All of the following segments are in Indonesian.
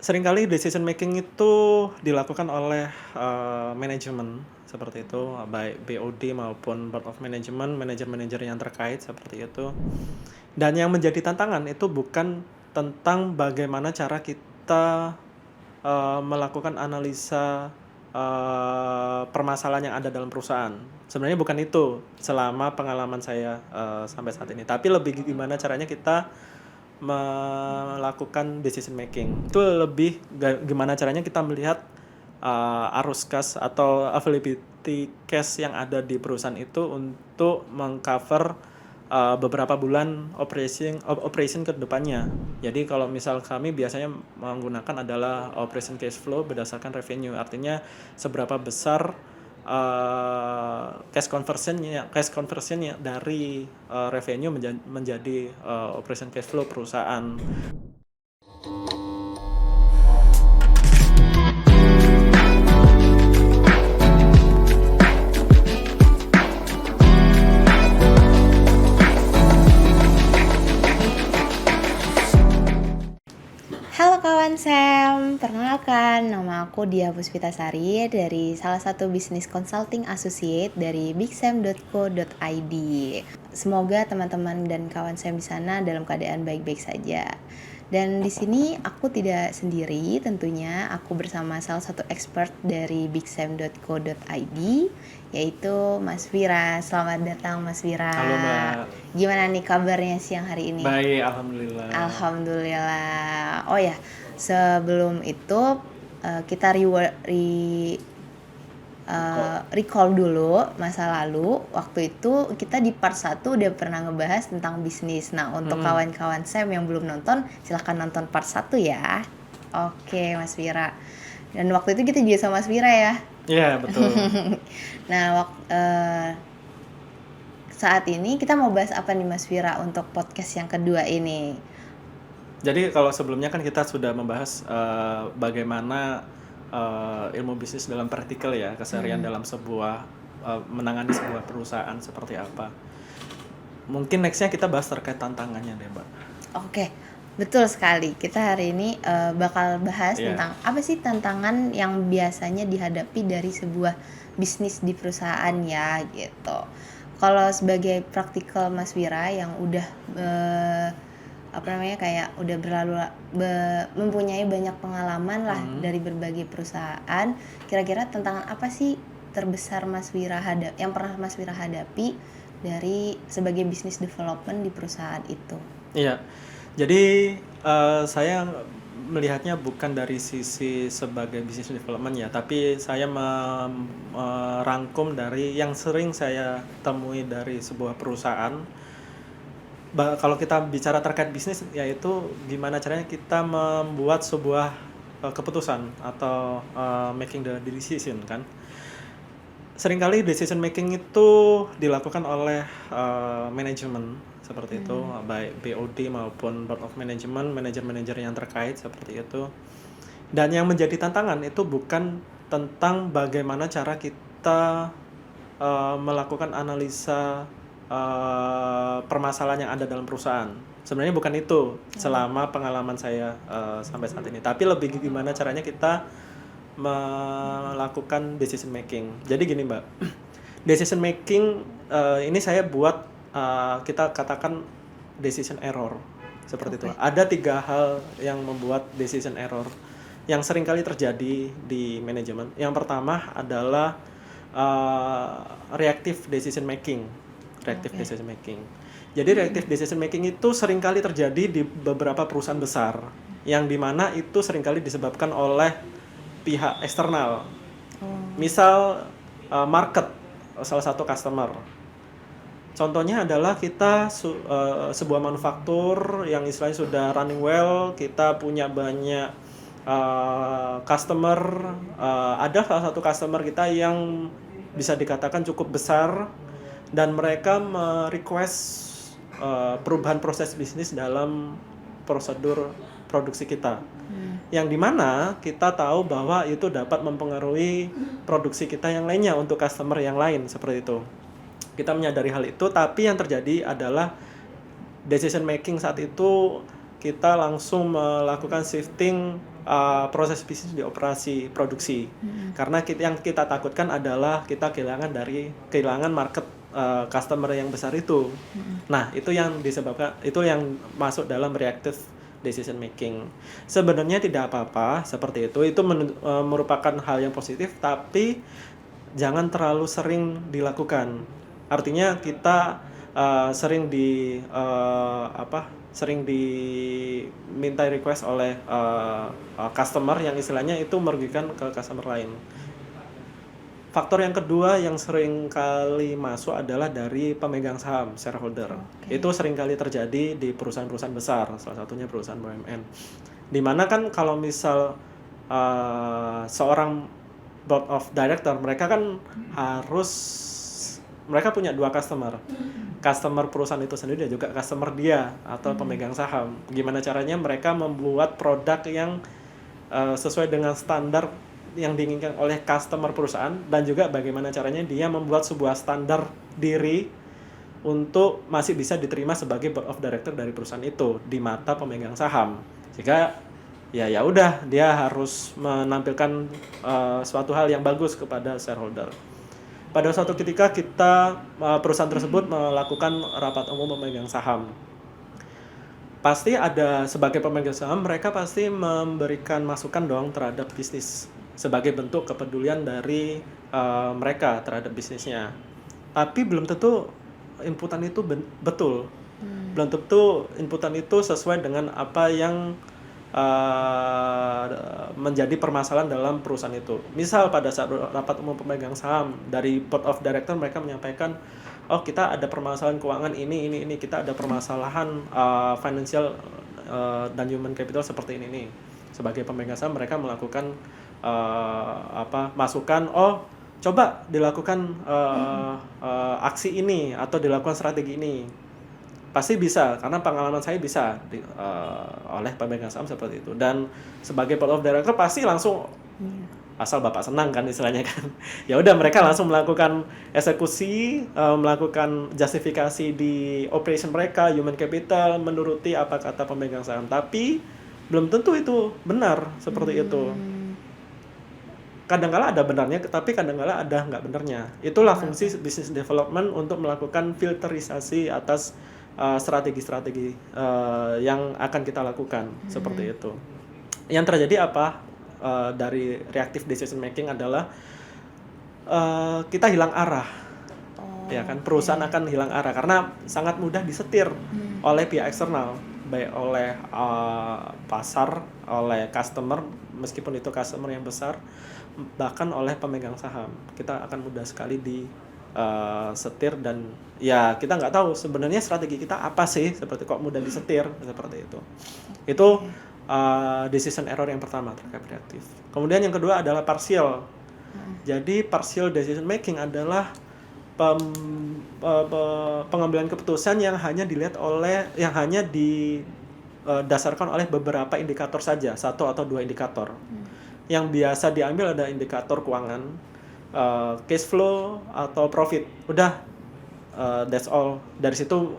Seringkali decision making itu dilakukan oleh, manajemen seperti itu, baik BOD maupun board of management, manajer-manajer yang terkait seperti itu. Dan yang menjadi tantangan itu bukan tentang bagaimana cara kita, melakukan analisa, permasalahan yang ada dalam perusahaan. Sebenarnya bukan itu selama pengalaman saya, sampai saat ini, tapi lebih gimana caranya kita melakukan decision making. Itu lebih gimana caranya kita melihat, arus kas atau availability cash yang ada di perusahaan itu untuk meng-cover, beberapa bulan operation ke depannya. Jadi kalau misal kami biasanya menggunakan adalah operation cash flow berdasarkan revenue, artinya seberapa besar, cash conversion-nya dari, revenue menjadi, operation cash flow perusahaan. Halo kawan Sam, perkenalkan nama aku Dia Puspitasari dari salah satu bisnis consulting associate dari bigsam.co.id. Semoga teman-teman dan kawan Sam di sana dalam keadaan baik-baik saja. Dan di sini aku tidak sendiri, tentunya aku bersama salah satu expert dari bigsam.co.id, yaitu Mas Vira. Selamat datang Mas Vira. Halo Mbak. Gimana nih kabarnya siang hari ini? Baik, alhamdulillah. Alhamdulillah. Oh ya, sebelum itu kita recall dulu masa lalu. Waktu itu kita di part 1 udah pernah ngebahas tentang bisnis. Nah, untuk kawan-kawan Sam yang belum nonton, silahkan nonton part 1 ya. Oke, Mas Vira. Dan waktu itu kita juga sama Mas Vira ya. Iya, betul. Nah, saat ini kita mau bahas apa nih Mas Vira untuk podcast yang kedua ini? Jadi kalau sebelumnya kan kita sudah membahas, bagaimana, ilmu bisnis dalam praktikal ya, keseharian dalam sebuah, menangani sebuah perusahaan seperti apa. Mungkin nextnya kita bahas terkait tantangannya deh, Mbak. Oke, betul sekali. Kita hari ini bakal bahas Iya. tentang apa sih tantangan yang biasanya dihadapi dari sebuah bisnis di perusahaan ya gitu. Kalau sebagai praktikal Mas Wira yang udah kayak udah mempunyai banyak pengalaman lah dari berbagai perusahaan, kira-kira tantangan apa sih terbesar yang pernah Mas Wira hadapi dari sebagai business development di perusahaan itu? Iya. Jadi, saya melihatnya bukan dari sisi sebagai business development ya, tapi saya merangkum dari yang sering saya temui dari sebuah perusahaan. Kalau kita bicara terkait bisnis, yaitu gimana caranya kita membuat sebuah, keputusan atau, making the decision kan. Seringkali decision making itu dilakukan oleh, manajemen seperti itu, baik BOD maupun board of management, manajer-manajer yang terkait seperti itu. Dan yang menjadi tantangan itu bukan tentang bagaimana cara kita, melakukan analisa, permasalahan yang ada dalam perusahaan. Sebenarnya bukan itu selama pengalaman saya, sampai saat ini, tapi lebih gimana caranya kita melakukan decision making. Jadi gini Mbak, decision making, ini saya buat, kita katakan decision error seperti itu. Ada 3 hal yang membuat decision error yang seringkali terjadi di manajemen. Yang pertama adalah, reactive decision making. Decision making. Jadi reactive decision making itu seringkali terjadi di beberapa perusahaan besar, yang dimana itu seringkali disebabkan oleh pihak eksternal. Misal, market, salah satu customer. Contohnya adalah kita sebuah manufaktur yang istilahnya sudah running well, kita punya banyak, customer, ada salah satu customer kita yang bisa dikatakan cukup besar, dan mereka request perubahan proses bisnis dalam prosedur produksi kita. Yang dimana kita tahu bahwa itu dapat mempengaruhi produksi kita yang lainnya untuk customer yang lain seperti itu. Kita menyadari hal itu, tapi yang terjadi adalah decision making saat itu kita langsung melakukan shifting proses bisnis di operasi produksi. Karena yang kita takutkan adalah kita kehilangan market customer yang besar itu. Nah, itu yang disebabkan, itu yang masuk dalam reactive decision making. Sebenarnya tidak apa-apa seperti itu. Itu merupakan hal yang positif, tapi jangan terlalu sering dilakukan. Artinya kita sering diminta request oleh customer yang istilahnya itu merugikan ke customer lain. Faktor yang kedua yang sering kali masuk adalah dari pemegang saham, shareholder. Itu sering kali terjadi di perusahaan-perusahaan besar, salah satunya perusahaan BUMN. Dimana kan kalau misal seorang board of director, mereka kan mereka punya dua customer. Customer perusahaan itu sendiri dan juga customer dia atau pemegang saham. Gimana caranya mereka membuat produk yang sesuai dengan standar yang diinginkan oleh customer perusahaan, dan juga bagaimana caranya dia membuat sebuah standar diri untuk masih bisa diterima sebagai board of director dari perusahaan itu di mata pemegang saham. Jika ya udah, dia harus menampilkan suatu hal yang bagus kepada shareholder. Pada suatu ketika perusahaan tersebut melakukan rapat umum pemegang saham. Pasti ada, sebagai pemegang saham mereka pasti memberikan masukan dong terhadap bisnis sebagai bentuk kepedulian dari mereka terhadap bisnisnya. Tapi belum tentu inputan itu betul. Belum tentu inputan itu sesuai dengan apa yang menjadi permasalahan dalam perusahaan itu. Misal pada saat rapat umum pemegang saham, dari board of director mereka menyampaikan, oh kita ada permasalahan keuangan ini, kita ada permasalahan financial dan human capital seperti ini. Sebagai pemegang saham mereka melakukan masukan, oh coba dilakukan aksi ini atau dilakukan strategi ini. Pasti bisa, karena pengalaman saya bisa oleh pemegang saham seperti itu. Dan sebagai board of director pasti langsung asal bapak senang kan istilahnya kan. Ya udah, mereka langsung melakukan eksekusi, melakukan justifikasi di operation mereka, human capital, menuruti apa kata pemegang saham. Tapi belum tentu itu benar seperti itu. Kadang-kala ada benarnya, tapi kadang-kala ada nggak benarnya. Itulah fungsi business development, untuk melakukan filterisasi atas strategi-strategi yang akan kita lakukan seperti itu. Yang terjadi apa dari reactive decision making adalah kita hilang arah, ya kan? Perusahaan akan hilang arah karena sangat mudah disetir oleh pihak eksternal, baik oleh pasar, oleh customer, meskipun itu customer yang besar, bahkan oleh pemegang saham. Kita akan mudah sekali setir, dan ya kita nggak tahu sebenarnya strategi kita apa sih, seperti kok mudah disetir seperti itu. Itu decision error yang pertama terkait reaktif. Kemudian yang kedua adalah partial. Jadi partial decision making adalah pengambilan keputusan yang hanya didasarkan oleh beberapa indikator saja, satu atau dua indikator. Yang biasa diambil ada indikator keuangan, cash flow atau profit. Udah, that's all. Dari situ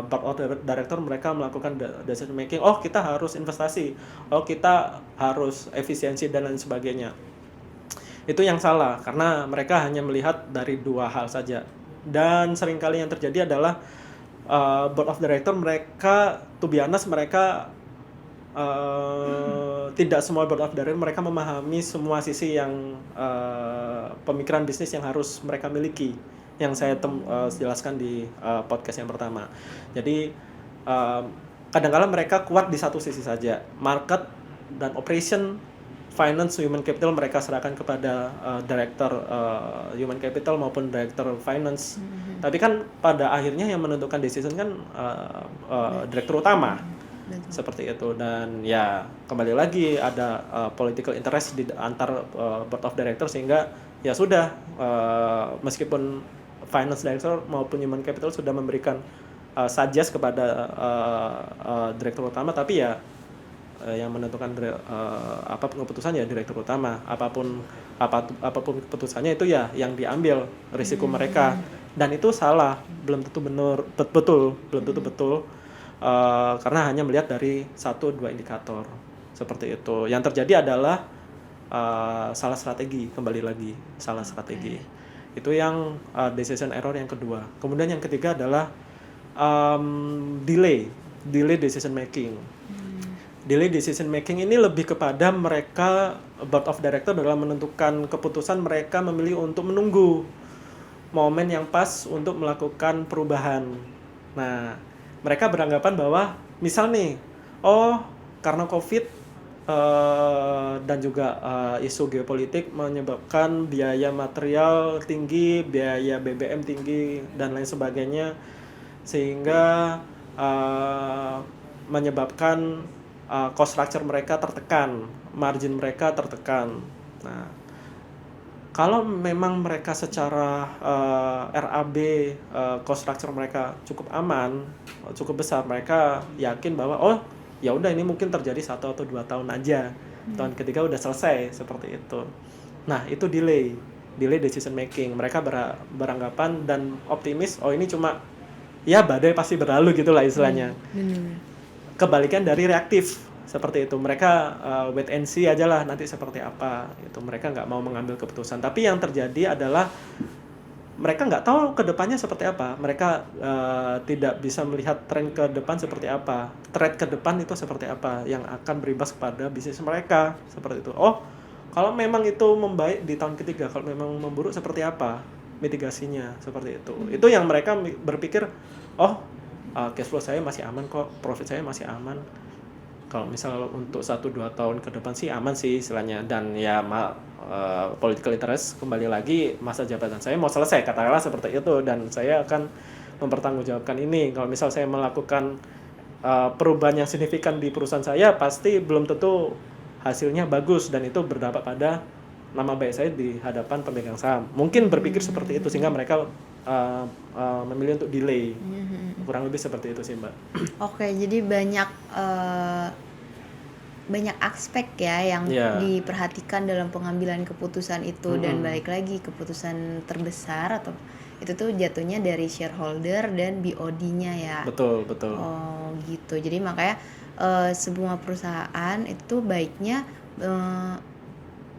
board of director mereka melakukan decision making. Oh, kita harus investasi. Oh, kita harus efisiensi dan lain sebagainya. Itu yang salah, karena mereka hanya melihat dari dua hal saja. Dan seringkali yang terjadi adalah board of director mereka, to be honest, mereka tidak semua board of director mereka memahami semua sisi yang pemikiran bisnis yang harus mereka miliki, yang saya jelaskan di podcast yang pertama. Jadi kadang-kala mereka kuat di satu sisi saja, market dan operation, finance, human capital mereka serahkan kepada director human capital maupun director finance. Tapi kan pada akhirnya yang menentukan decision kan direktur utama. Seperti itu. Dan ya kembali lagi ada political interest di antar board of director, sehingga ya sudah, meskipun finance director maupun human capital sudah memberikan suggest kepada direktur utama, tapi ya yang menentukan apa keputusan ya direktur utama. Apapun keputusannya itu ya yang diambil risiko mereka, dan itu salah, belum tentu benar, belum tentu betul. Karena hanya melihat dari 1-2 indikator seperti itu. Yang terjadi adalah salah strategi, kembali lagi salah strategi. Itu yang decision error yang kedua. Kemudian yang ketiga adalah delay decision making. Delay decision making ini lebih kepada mereka board of director dalam menentukan keputusan, mereka memilih untuk menunggu momen yang pas untuk melakukan perubahan. Nah, mereka beranggapan bahwa misal nih, karena COVID dan juga isu geopolitik menyebabkan biaya material tinggi, biaya BBM tinggi dan lain sebagainya, sehingga menyebabkan cost structure mereka tertekan, margin mereka tertekan. Nah, kalau memang mereka secara RAB cost structure mereka cukup aman, cukup besar, mereka yakin bahwa ya udah ini mungkin terjadi 1 atau 2 tahun aja. Tahun ketiga udah selesai seperti itu. Nah, itu delay decision making. Mereka beranggapan dan optimis, ini cuma ya badai pasti berlalu gitulah istilahnya. Kebalikan dari reaktif seperti itu, mereka wait and see aja lah nanti seperti apa itu, mereka nggak mau mengambil keputusan. Tapi yang terjadi adalah mereka nggak tahu ke depannya seperti apa, mereka tidak bisa melihat tren ke depan seperti apa, trend ke depan itu seperti apa yang akan berimbas kepada bisnis mereka seperti itu. Kalau memang itu membaik di tahun ketiga, kalau memang memburuk seperti apa mitigasinya seperti itu. Itu yang mereka berpikir, cash flow saya masih aman kok, profit saya masih aman. Kalau misal untuk 1-2 tahun ke depan sih aman sih istilahnya. Dan ya political interest, kembali lagi masa jabatan saya mau selesai, katakanlah seperti itu, dan saya akan mempertanggungjawabkan ini. Kalau misal saya melakukan perubahan yang signifikan di perusahaan saya, pasti belum tentu hasilnya bagus, dan itu berdampak pada nama baik saya di hadapan pemegang saham. Mungkin berpikir seperti itu, sehingga mereka memilih untuk delay. Kurang lebih seperti itu sih, Mbak. Oke, jadi banyak aspek ya yang diperhatikan dalam pengambilan keputusan itu. Dan balik lagi, keputusan terbesar atau itu tuh jatuhnya dari shareholder dan BOD-nya ya. Betul. Oh gitu. Jadi makanya sebuah perusahaan itu baiknya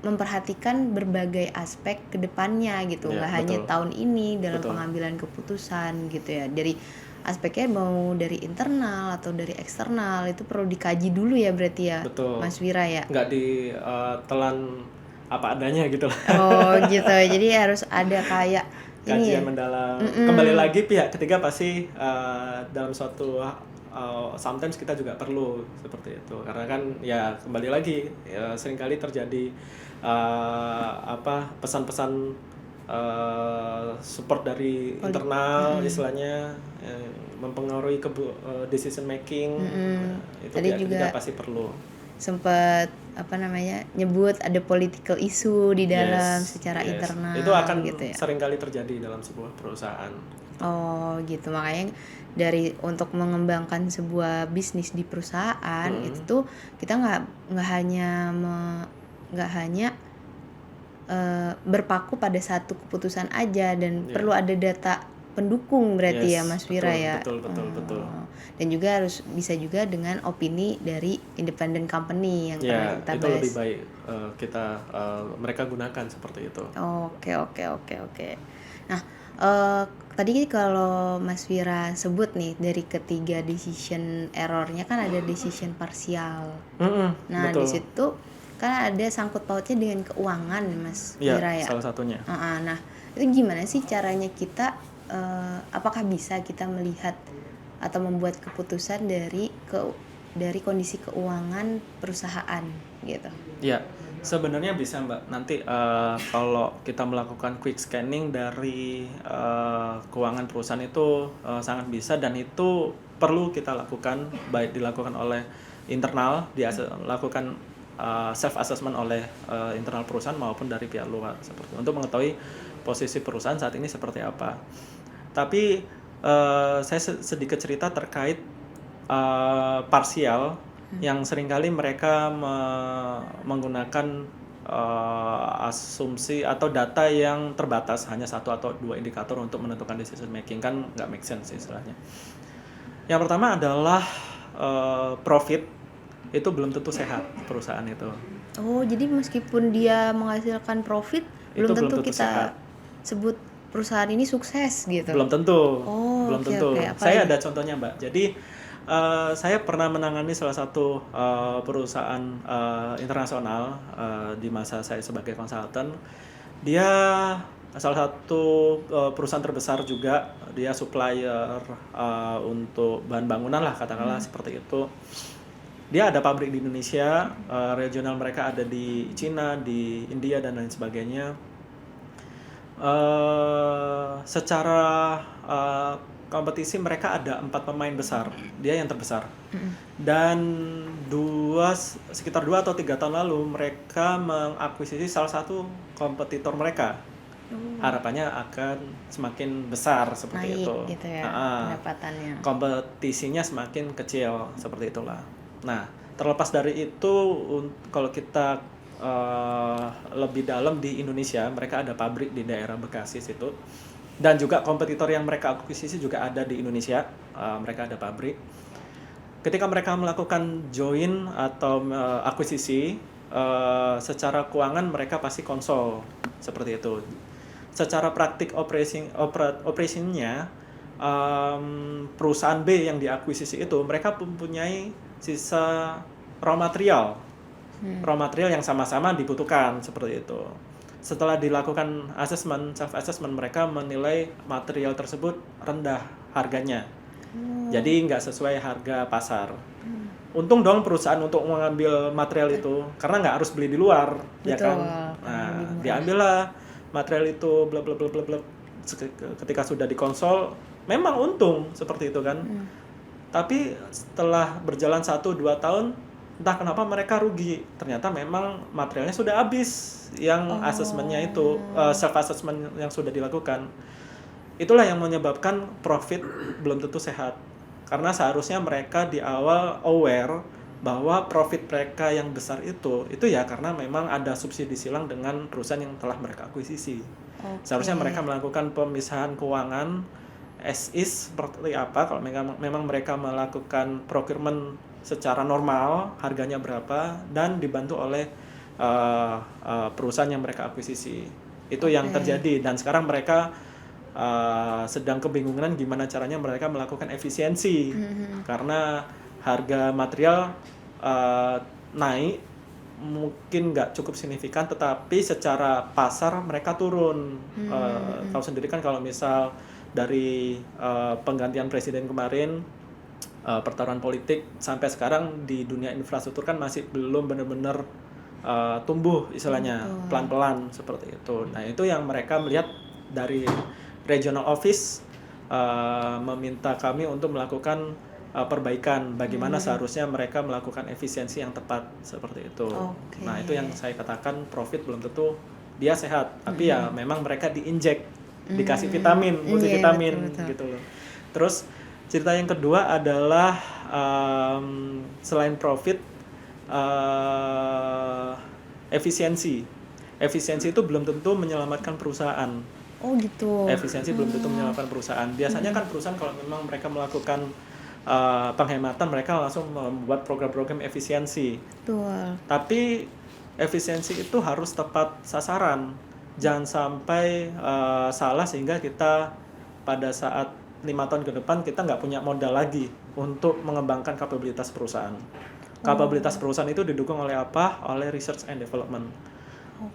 memperhatikan berbagai aspek ke depannya gitu, nggak hanya tahun ini dalam pengambilan keputusan gitu ya. Dari aspeknya mau dari internal atau dari eksternal itu perlu dikaji dulu ya berarti ya. Betul. Mas Wira ya. Nggak ditelan apa adanya gitu lah. Oh gitu, jadi harus ada kayak kajian mendalam. Kembali lagi pihak ketiga pasti dalam suatu sometimes kita juga perlu seperti itu, karena kan ya kembali lagi seringkali terjadi pesan-pesan support dari internal istilahnya mempengaruhi decision making. Itu tadi pihak juga ketiga pasti perlu. Sempat nyebut ada political issue di dalam secara internal. Itu akan gitu ya. seringkali terjadi dalam sebuah perusahaan. Oh gitu, makanya untuk mengembangkan sebuah bisnis di perusahaan itu tuh kita nggak hanya berpaku pada satu keputusan aja, dan perlu ada data pendukung berarti ya Mas Wira ya. Betul. Dan juga harus bisa juga dengan opini dari independent company yang kita itu bahas. lebih baik mereka gunakan seperti itu. Oke. Nah, tadi kalau Mas Wira sebut nih dari ketiga decision errornya kan ada decision parsial. Nah betul. Di situ kan ada sangkut pautnya dengan keuangan Mas Wira ya. Salah satunya. Nah itu gimana sih caranya kita, apakah bisa kita melihat atau membuat keputusan dari kondisi keuangan perusahaan gitu? Iya. Sebenarnya bisa Mbak, nanti kalau kita melakukan quick scanning dari keuangan perusahaan itu sangat bisa, dan itu perlu kita lakukan, baik dilakukan oleh internal, dilakukan self assessment oleh internal perusahaan maupun dari pihak luar seperti untuk mengetahui posisi perusahaan saat ini seperti apa. Tapi saya sedikit cerita terkait parsial yang seringkali mereka menggunakan asumsi atau data yang terbatas, hanya 1 atau 2 indikator untuk menentukan decision making, kan nggak make sense istilahnya. Yang pertama adalah profit itu belum tentu sehat perusahaan itu. Oh, jadi meskipun dia menghasilkan profit, Itu belum belum tentu tentu kita sehat. sebut perusahaan ini sukses gitu. Belum tentu. Oh, Belum oke, tentu. oke. Apa Saya lagi? ada contohnya, Mbak. Jadi saya pernah menangani salah satu perusahaan internasional di masa saya sebagai konsultan. Dia salah satu perusahaan terbesar juga. Dia supplier untuk bahan bangunan lah, katakanlah seperti itu. Dia ada pabrik di Indonesia, regional mereka ada di Cina, di India dan lain sebagainya. Secara kompetisi mereka ada 4 pemain besar, dia yang terbesar. Dan sekitar 2 atau 3 tahun lalu mereka mengakuisisi salah satu kompetitor mereka. Harapannya akan semakin besar seperti Naik itu. gitu ya pendapatannya. Kompetisinya semakin kecil seperti itulah. Nah, terlepas dari itu, kalau kita lebih dalam di Indonesia, mereka ada pabrik di daerah Bekasi situ, dan juga kompetitor yang mereka akuisisi juga ada di Indonesia. Mereka ada pabrik. Ketika mereka melakukan join atau akuisisi, secara keuangan mereka pasti konsol seperti itu. Secara praktik operasinya, perusahaan B yang diakuisisi itu mereka mempunyai sisa raw material yang sama-sama dibutuhkan seperti itu. Setelah dilakukan self assessment, mereka menilai material tersebut rendah harganya. Jadi nggak sesuai harga pasar. Untung dong perusahaan untuk mengambil material itu, karena nggak harus beli di luar, ya Betul, kan? karena Nah, lebih murah. diambillah material itu, bla bla bla bla bla. Ketika sudah dikonsol, memang untung seperti itu kan. Tapi setelah berjalan 1-2 tahun, entah kenapa mereka rugi. Ternyata memang materialnya sudah habis yang asesmennya itu, self assessment yang sudah dilakukan. Itulah yang menyebabkan profit belum tentu sehat. Karena seharusnya mereka di awal aware bahwa profit mereka yang besar itu ya karena memang ada subsidi silang dengan perusahaan yang telah mereka akuisisi. Seharusnya mereka melakukan pemisahan keuangan as is seperti apa. Kalau memang mereka melakukan procurement secara normal, harganya berapa, dan dibantu oleh perusahaan yang mereka akuisisi. Itu yang terjadi, dan sekarang mereka sedang kebingungan gimana caranya mereka melakukan efisiensi. Karena harga material naik, mungkin nggak cukup signifikan, tetapi secara pasar mereka turun. Tahu sendiri kan kalau misal dari penggantian presiden kemarin, pertarungan politik sampai sekarang di dunia infrastruktur kan masih belum benar-benar tumbuh istilahnya, pelan-pelan seperti itu. Nah, itu yang mereka melihat dari regional office, meminta kami untuk melakukan perbaikan bagaimana seharusnya mereka melakukan efisiensi yang tepat seperti itu. Nah, itu yang saya katakan profit belum tentu dia sehat, tapi ya memang mereka diinjek, dikasih vitamin, multivitamin gitu loh. Terus cerita yang kedua adalah selain profit, efisiensi. Efisiensi itu belum tentu menyelamatkan perusahaan. Oh gitu. Efisiensi belum tentu menyelamatkan perusahaan. Biasanya kan perusahaan kalau memang mereka melakukan penghematan, mereka langsung membuat program-program efisiensi. Betul. Tapi efisiensi itu harus tepat sasaran. Jangan sampai salah sehingga kita pada saat 5 tahun ke depan kita nggak punya modal lagi untuk mengembangkan kapabilitas perusahaan. Kapabilitas perusahaan itu didukung oleh apa? Oleh research and development.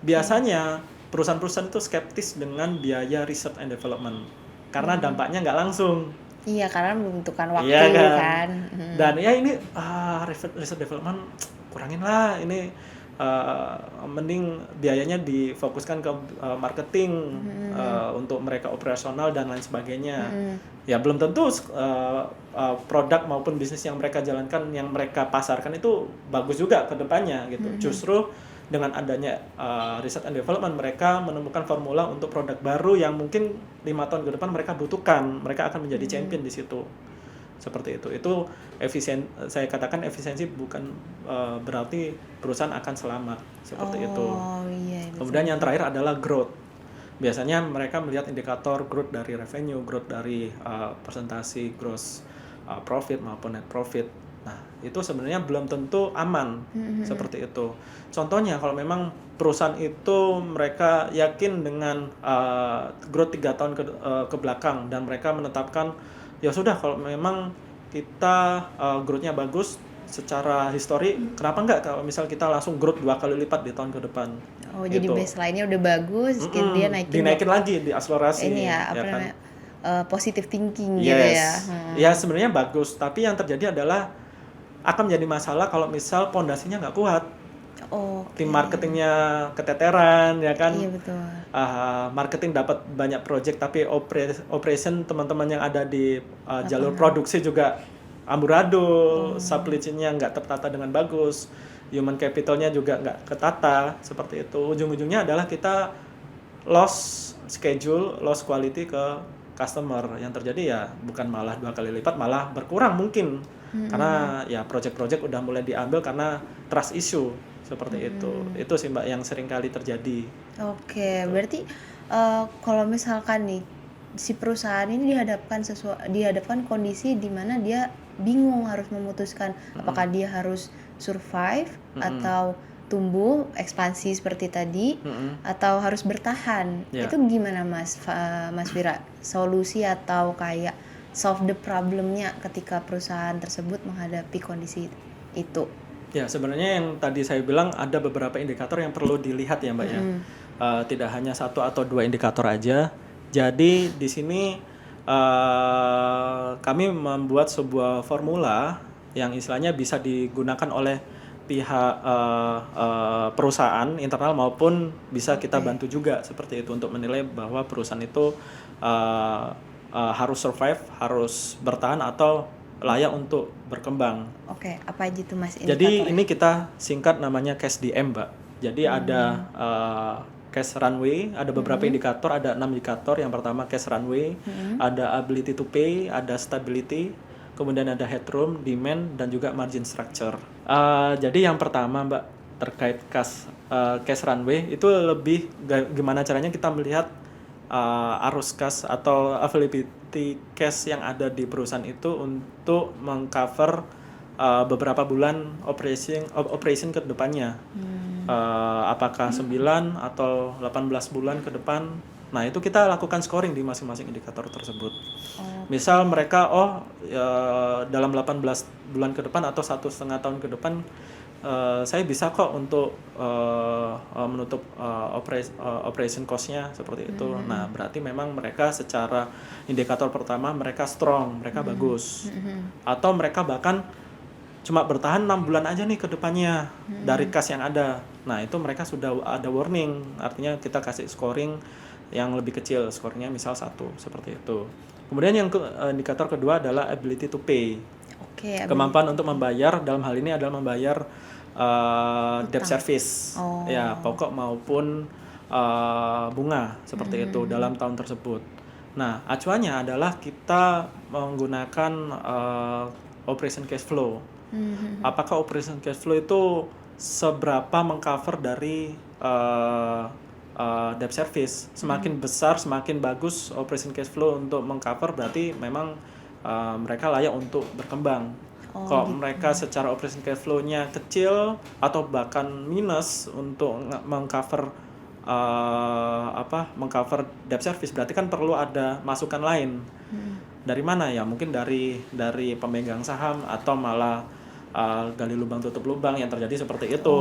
Biasanya perusahaan-perusahaan itu skeptis dengan biaya research and development karena dampaknya nggak langsung. Iya, karena membutuhkan waktu kan. Dan ya ini research development kurangin lah, ini mending biayanya difokuskan ke marketing untuk mereka operasional dan lain sebagainya. Ya belum tentu produk maupun bisnis yang mereka jalankan, yang mereka pasarkan itu bagus juga ke depannya gitu. Justru dengan adanya research and development, mereka menemukan formula untuk produk baru yang mungkin 5 tahun ke depan mereka butuhkan. Mereka akan menjadi champion di situ. Seperti itu. Itu saya katakan efisiensi bukan berarti perusahaan akan selamat. Seperti itu. Iya, Kemudian yang terakhir adalah growth. Biasanya mereka melihat indikator growth dari revenue, growth dari persentasi gross profit maupun net profit. Nah, itu sebenarnya belum tentu aman. Seperti itu. Contohnya kalau memang perusahaan itu mereka yakin dengan growth 3 tahun ke belakang dan mereka menetapkan ya sudah kalau memang kita growth-nya bagus secara histori, kenapa enggak kalau misal kita langsung growth 2 kali lipat di tahun ke depan. Oh, jadi Gitu. baseline-nya udah bagus, dia naikin Dinaikin lagi, diakselerasi. ini ya, apa kan? namanya, positive thinking gitu ya. Yes. Ya sebenarnya bagus, tapi yang terjadi adalah akan menjadi masalah kalau misal pondasinya nggak kuat. Oke. Tim marketingnya keteteran, ya kan? Iya betul. Marketing dapat banyak project, tapi operation teman-teman yang ada di jalur produksi juga amburadul, supply chain-nya nggak tertata dengan bagus, human capital-nya juga nggak ketata, seperti itu. Ujung-ujungnya adalah kita loss schedule, loss quality ke customer. Yang terjadi ya bukan malah 2 kali lipat, malah berkurang mungkin. Karena ya project-project udah mulai diambil karena trust issue, seperti itu. Itu sih Mbak yang sering kali terjadi. Oke, berarti kalau misalkan nih si perusahaan ini dihadapkan kondisi di mana dia bingung harus memutuskan apakah dia harus survive atau tumbuh ekspansi seperti tadi atau harus bertahan. Ya. Itu gimana Mas Wira? Solusi atau kayak solve the problemnya ketika perusahaan tersebut menghadapi kondisi itu? Ya, sebenarnya yang tadi saya bilang ada beberapa indikator yang perlu dilihat ya Mbak ya. Tidak hanya 1 atau 2 indikator aja. Jadi di sini kami membuat sebuah formula yang istilahnya bisa digunakan oleh pihak perusahaan internal maupun bisa kita bantu juga seperti itu untuk menilai bahwa perusahaan itu harus survive, harus bertahan atau layak untuk berkembang. Oke, apa aja tuh Mas Jadi indikatornya? ini kita singkat namanya cash DM, Mbak. Jadi ada cash runway, ada beberapa indikator, ada 6 indikator. Yang pertama cash runway, ada ability to pay, ada stability, kemudian ada headroom, demand, dan juga margin structure. Jadi yang pertama Mbak terkait cash runway itu lebih gimana caranya kita melihat arus cash atau availability cash yang ada di perusahaan itu untuk mengcover beberapa bulan operation ke depannya. Apakah 9 atau 18 bulan ke depan. Nah, itu kita lakukan scoring di masing-masing indikator tersebut. Misal mereka dalam 18 bulan ke depan atau 1,5 tahun ke depan saya bisa kok untuk menutup operation cost-nya seperti itu. Nah, berarti memang mereka secara indikator pertama mereka strong, mereka bagus. Atau mereka bahkan cuma bertahan 6 bulan aja nih ke depannya dari kas yang ada. Nah, itu mereka sudah ada warning. Artinya kita kasih scoring yang lebih kecil, skornya misal 1, seperti itu. Kemudian yang indikator kedua adalah ability to pay. Oke, Kemampuan untuk membayar, dalam hal ini adalah membayar debt service, ya pokok maupun bunga seperti itu dalam tahun tersebut. Nah, acuannya adalah kita menggunakan operation cash flow. Apakah operation cash flow itu seberapa mengcover dari debt service? Semakin besar, semakin bagus operation cash flow untuk mengcover, berarti memang mereka layak untuk berkembang. Kalau mereka secara operation cash flow-nya kecil atau bahkan minus untuk mengcover mengcover debt service, berarti kan perlu ada masukan lain. Dari mana ya? Mungkin dari pemegang saham atau malah gali lubang tutup lubang, yang terjadi seperti itu.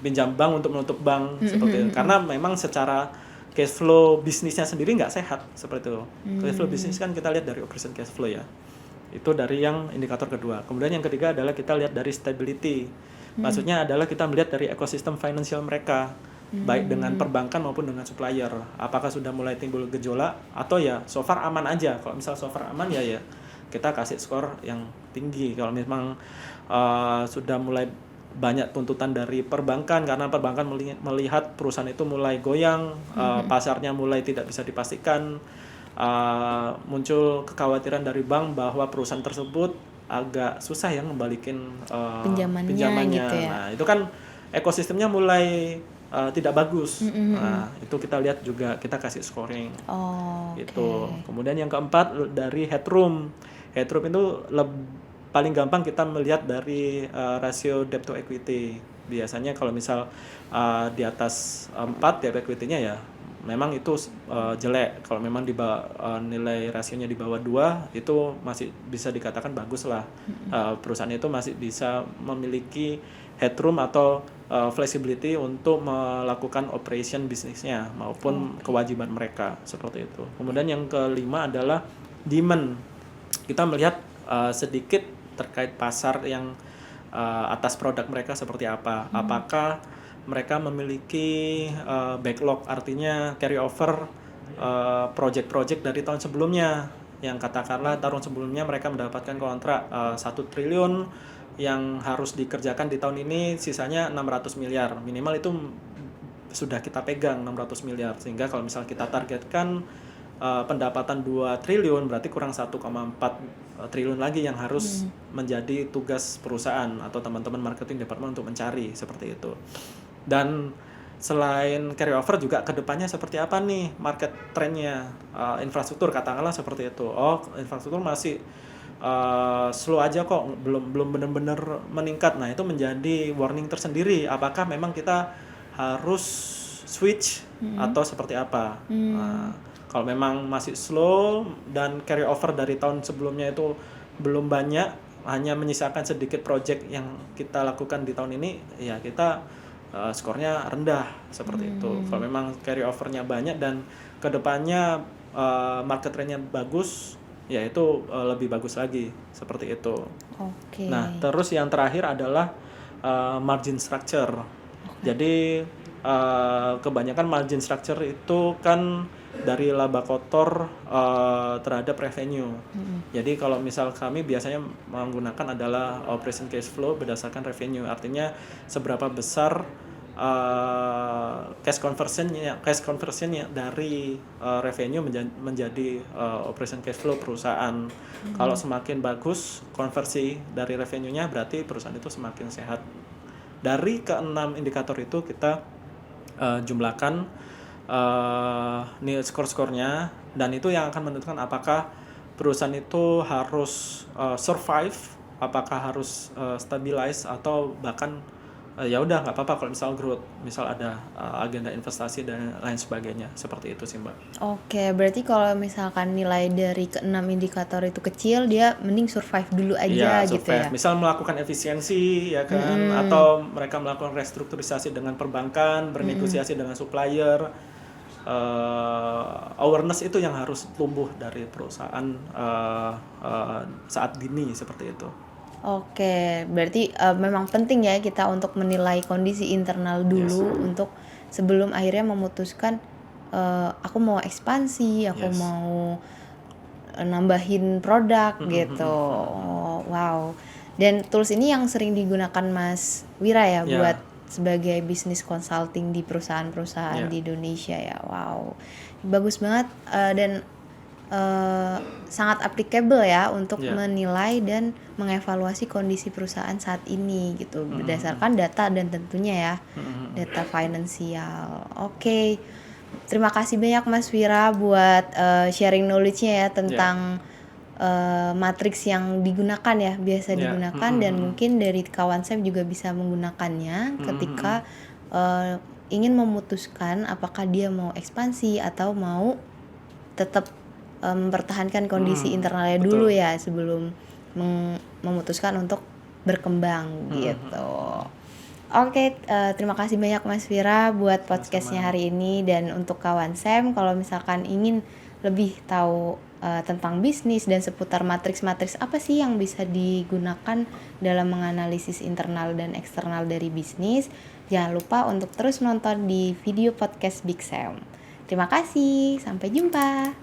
Pinjam bank untuk menutup bank seperti itu. Karena memang secara cash flow bisnisnya sendiri nggak sehat seperti itu. Cash flow bisnis kan kita lihat dari operation cash flow ya. Itu dari yang indikator kedua. Kemudian yang ketiga adalah kita lihat dari stability. Maksudnya adalah kita melihat dari ekosistem finansial mereka, baik dengan perbankan maupun dengan supplier. Apakah sudah mulai timbul gejolak atau ya so far aman aja. Kalau misal so far aman ya kita kasih skor yang tinggi. Kalau memang sudah mulai banyak tuntutan dari perbankan karena perbankan melihat perusahaan itu mulai goyang, pasarnya mulai tidak bisa dipastikan, muncul kekhawatiran dari bank bahwa perusahaan tersebut agak susah ya ngembalikin pinjamannya gitu ya. Nah, itu kan ekosistemnya mulai tidak bagus. Nah, itu kita lihat juga, kita kasih scoring. Itu. Kemudian yang keempat dari headroom. Headroom itu paling gampang kita melihat dari rasio debt to equity. Biasanya kalau misal di atas 4 debt equity-nya ya memang itu jelek. Kalau memang nilai rasionya di bawah 2 itu masih bisa dikatakan bagus lah. Perusahaan itu masih bisa memiliki headroom atau flexibility untuk melakukan operation bisnisnya maupun kewajiban mereka seperti itu. Kemudian yang kelima adalah demand. Kita melihat sedikit terkait pasar yang atas produk mereka seperti apa. Apakah mereka memiliki backlog, artinya carry over project-project dari tahun sebelumnya, yang katakanlah tahun sebelumnya mereka mendapatkan kontrak 1 triliun yang harus dikerjakan di tahun ini, sisanya 600 miliar minimal itu sudah kita pegang 600 miliar, sehingga kalau misal kita targetkan pendapatan 2 triliun berarti kurang 1,4 triliun lagi yang harus menjadi tugas perusahaan atau teman-teman marketing department untuk mencari seperti itu. Dan selain carry over juga kedepannya seperti apa nih market trendnya, infrastruktur katakanlah seperti itu. Infrastruktur masih slow aja kok, belum benar-benar meningkat. Nah itu menjadi warning tersendiri, apakah memang kita harus switch atau seperti apa. Kalau memang masih slow dan carry over dari tahun sebelumnya itu belum banyak, hanya menyisakan sedikit project yang kita lakukan di tahun ini, ya kita skornya rendah seperti itu. Kalau memang carry overnya banyak dan kedepannya market trendnya bagus, ya itu lebih bagus lagi seperti itu. Nah terus yang terakhir adalah margin structure. Jadi kebanyakan margin structure itu kan dari laba kotor terhadap revenue. Jadi kalau misal kami biasanya menggunakan adalah operation cash flow berdasarkan revenue, artinya seberapa besar cash conversionnya dari revenue menjadi operation cash flow perusahaan. Kalau semakin bagus konversi dari revenue-nya berarti perusahaan itu semakin sehat. Dari ke-6 indikator itu kita jumlahkan skor-skornya, dan itu yang akan menentukan apakah perusahaan itu harus survive, apakah harus stabilize, atau bahkan ya udah nggak apa-apa kalau misal growth, misal ada agenda investasi dan lain sebagainya, seperti itu sih Mbak. Oke, berarti kalau misalkan nilai dari ke-6 indikator itu kecil, dia mending survive dulu aja gitu ya. Misal melakukan efisiensi ya kan, atau mereka melakukan restrukturisasi dengan perbankan, bernegosiasi dengan supplier. Awareness itu yang harus tumbuh dari perusahaan saat dini seperti itu. Oke, berarti memang penting ya kita untuk menilai kondisi internal dulu untuk sebelum akhirnya memutuskan aku mau ekspansi, aku mau nambahin produk gitu. Wow. Dan tools ini yang sering digunakan Mas Wira ya buat sebagai bisnis consulting di perusahaan-perusahaan di Indonesia ya. Wow. Bagus banget dan sangat applicable ya untuk menilai dan mengevaluasi kondisi perusahaan saat ini gitu berdasarkan data dan tentunya ya data finansial. Oke. Terima kasih banyak Mas Wira buat sharing knowledge-nya ya tentang matriks yang digunakan ya, biasa digunakan dan mungkin dari kawan saya juga bisa menggunakannya ketika ingin memutuskan apakah dia mau ekspansi atau mau tetap mempertahankan kondisi internalnya dulu ya sebelum memutuskan untuk berkembang gitu. Oke, terima kasih banyak Mas Wira buat podcastnya hari ini. Dan untuk kawan Sam, kalau misalkan ingin lebih tahu tentang bisnis dan seputar matriks-matriks apa sih yang bisa digunakan dalam menganalisis internal dan eksternal dari bisnis, jangan lupa untuk terus nonton di video podcast Big Sam. Terima kasih, sampai jumpa.